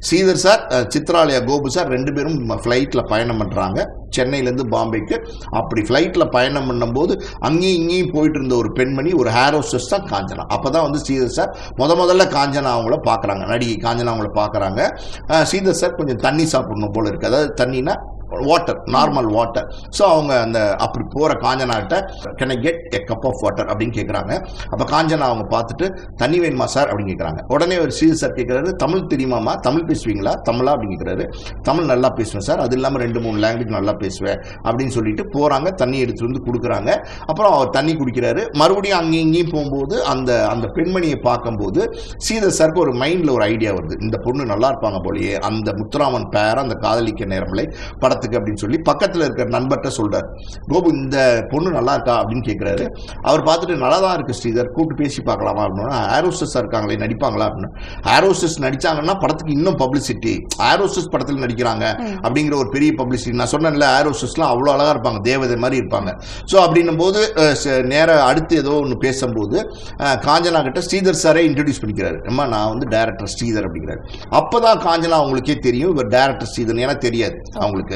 Sridhar sir, Chitralaya Gopu sir 2 பேரும் ஃப்ளைட்டில் பயணம் பண்ணுறாங்க சென்னையிலேருந்து பாம்பேக்கு. அப்படி ஃப்ளைட்டில் பயணம் பண்ணும்போது அங்கேயும் இங்கேயும் போயிட்டு இருந்த ஒரு பெண்மணி, ஒரு ஹேர் ஹோஸ்டஸ் தான் காஞ்சனா. அப்போ தான் வந்து ஸ்ரீதர் சார் முதல்ல காஞ்சனா அவங்கள பார்க்குறாங்க, நடிகை காஞ்சனா அவங்கள பார்க்குறாங்க. ஸ்ரீதர் சார் கொஞ்சம் தண்ணி சாப்பிடணும் போல இருக்குது, அதாவது தண்ணினா வாட்டர், நார்மல் வாட்டர். ஸோ அவங்க அந்த அப்படி போகிற காஞ்சனாகிட்ட can I get a cup of water அப்படின்னு கேட்குறாங்க. அப்போ காஞ்சனா அவங்க பார்த்துட்டு தண்ணி வேணுமா சார் அப்படின்னு கேட்குறாங்க. உடனே ஒரு ஸ்ரீதர் சார் கேட்குறாரு, தமிழ் தெரியுமாம்மா, தமிழ் பேசுவீங்களா, தமிழா அப்படின்னு கேட்குறாரு. தமிழ் நல்லா பேசுவேன் சார், அது இல்லாமல் 2-3 லாங்குவேஜ் நல்லா பேசுவேன் அப்படின்னு சொல்லிட்டு போகிறாங்க. தண்ணி எடுத்துகிட்டு வந்து கொடுக்குறாங்க. அப்புறம் அவர் தண்ணி குடிக்கிறாரு. மறுபடியும் அங்கேயும் இங்கேயும் போகும்போது அந்த பெண்மணியை பார்க்கும்போது ஸ்ரீதர் சாருக்கு ஒரு மைண்டில் ஒரு ஐடியா வருது, இந்த பொண்ணு நல்லா இருப்பாங்க போலயே, அந்த முத்துராமன் பேர அந்த காதலிக்க நேரமில்லை படத்துக்கு அப்படின்னு சொல்லி பக்கத்தில் இருக்கிற நண்பர்கிட்ட சொல்றாரு. கோபு இந்த பொண்ணு நல்லா இருக்கா அப்படின்னு கேட்குறாரு. அவர் பார்த்துட்டு நல்லா தான் இருக்கு ஸ்ரீதர், கூப்பிட்டு பேசி பார்க்கலாமா அப்படின்னா, ஏரோஸ்டஸ் இருக்காங்களே நடிப்பாங்களா அப்படின்னு. ஏரோஸ்டஸ் நடிச்சாங்கன்னா படத்துக்கு இன்னும் பப்ளிசிட்டி, ஏரோஸ்டஸ் படத்தில் நடிக்கிறாங்க அப்படிங்கிற ஒரு பெரிய பப்ளிசிட்டி. நான் சொன்னேன்ல, ஏரோஸ்டஸ்லாம் அவ்வளோ அழகாக இருப்பாங்க, தேவதை மாதிரி இருப்பாங்க. ஸோ அப்படின்னும் போது நேராக அடுத்து ஏதோ ஒன்று பேசும்போது காஞ்சனா கிட்ட ஸ்ரீதர் சாரே இன்ட்ரடியூஸ் பண்ணிக்கிறாரு. அம்மா நான் வந்து டைரக்டர் ஸ்ரீதர் அப்படிங்கிறாரு. அப்போ தான் காஞ்சனா அவங்களுக்கே தெரியும் இவர் டைரக்டர் ஸ்ரீதர், ஏன்னா தெரியாது அவங்களுக்கு.